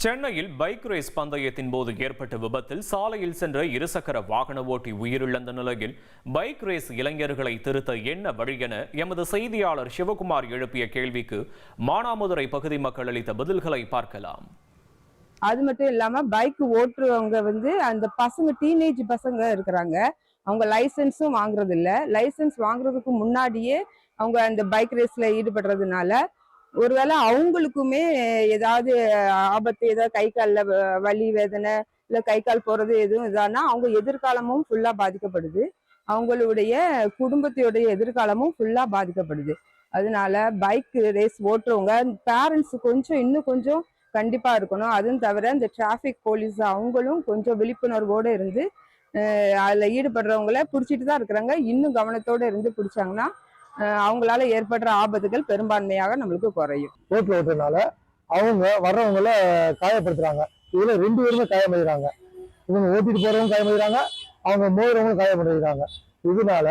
சென்னையில் bike race பந்தயத்தின் போது ஏற்பட்ட விபத்தில் சாலையில் சென்ற இருசக்கர வாகன ஓட்டி உயிரிழந்த நிலையில் பைக் ரேஸ் இளைஞர்களை திருத்த என்ன வழி என எமது செய்தியாளர் சிவகுமார் எழுப்பிய கேள்விக்கு மானாமதுரை பகுதி மக்கள் அளித்த பதில்களை பார்க்கலாம். அது மட்டும் இல்லாம பைக் ஓட்டுறவங்க அந்த பசங்க டீனேஜ் பசங்க இருக்கிறாங்க. அவங்க லைசன்ஸும் வாங்குறது இல்ல. லைசன்ஸ் வாங்குறதுக்கு முன்னாடியே அவங்க அந்த பைக் ரேஸ்ல ஈடுபடுறதுனால ஒருவேளை அவங்களுக்குமே ஏதாவது ஆபத்து, ஏதாவது கை காலில் வலி வேதனை இல்லை கை கால் போறது எதுவும் இதானா அவங்க எதிர்காலமும் ஃபுல்லா பாதிக்கப்படுது. அவங்களுடைய குடும்பத்தையுடைய எதிர்காலமும் ஃபுல்லா பாதிக்கப்படுது. அதனால பைக் ரேஸ் ஓட்டுறவங்க பேரண்ட்ஸ் இன்னும் கொஞ்சம் கண்டிப்பா இருக்கணும். அதுவும் தவிர இந்த டிராஃபிக் போலீஸ் அவங்களும் கொஞ்சம் விழிப்புணர்வோடு இருந்து அதுல ஈடுபடுறவங்கள பிடிச்சிட்டு தான் இருக்கிறாங்க. இன்னும் கவனத்தோடு இருந்து பிடிச்சாங்கன்னா அவங்களால ஏற்படுற ஆபத்துகள் பெரும்பான்மையாக நம்மளுக்கு குறையும். ரோட்ல ஓட்டுறதுனால அவங்க வர்றவங்கள காயப்படுத்துறாங்க. இதுல 2 பேருமே காயமடைகிறாங்க. இவங்க ஓட்டிட்டு போறவங்க காயமடைகிறாங்க, அவங்க மோதுறவங்களும் காயமடைகிறாங்க. இதனால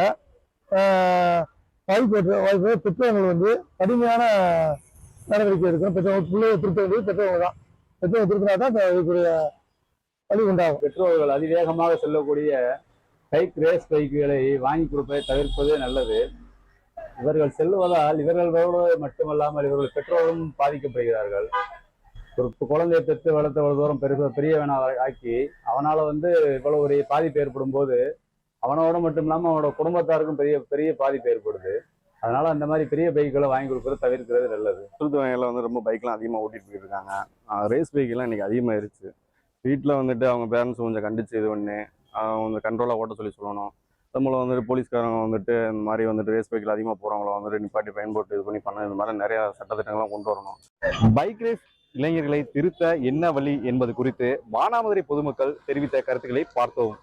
பைக் ஓட்டுற பெற்றவங்க கடுமையான நடவடிக்கை எடுக்கணும். பெற்றவங்க பிள்ளைய திருத்த வேண்டியது பெற்றவங்க தான். பெற்றவங்க திருத்தினாதான் இதுக்குரிய வழி உண்டாகும். பெற்றோர்கள் அதிவேகமாக செல்லக்கூடிய பைக் ரேஸ் பைக்குகளை வாங்கி கொடுப்பதை தவிர்ப்பதே நல்லது. இவர்கள் செல்வதால் இவர்களோடு மட்டுமல்லாமல் இவர்கள் பெற்றோரும் பாதிக்கப்படுகிறார்கள். ஒரு குழந்தையை பெற்று வளர்த்த அவ்வளவு தூரம் பெரியவனா ஆக்கி அவனால இவ்வளவு ஒரு பாதிப்பு ஏற்படும் போது அவனோட மட்டும் இல்லாமல் அவனோட குடும்பத்தாருக்கும் பெரிய பெரிய பாதிப்பு ஏற்படுது. அதனால அந்த மாதிரி பெரிய பைக்குகளை வாங்கி கொடுக்கறது தவிர்க்கிறது நல்லது. திருத்துவகையில் ரொம்ப பைக்லாம் அதிகமாக ஓட்டிட்டு போயிட்டு இருக்காங்க. ரேஸ் பைக்கெல்லாம் இன்னைக்கு அதிகமாகிருச்சு. வீட்டில் அவங்க பேரண்ட்ஸ் கொஞ்சம் கண்டிச்சு இது பண்ணி அவங்க கண்ட்ரோலாக ஓட்ட சொல்லணும். நம்மள போலீஸ்காரங்க இந்த மாதிரி ரேஸ் பைக்கில் அதிகமாக போகிறவங்கள நிப்பாட்டி ஃபைன் போட்டு இது பண்ண இந்த மாதிரி நிறைய சட்டத்திட்டங்கள்லாம் கொண்டு வரணும். பைக் ரேஸ் இளைஞர்களை திருத்த என்ன வழி என்பது குறித்து மானாமதுரை பொதுமக்கள் தெரிவித்த கருத்துக்களை பார்த்தோம்.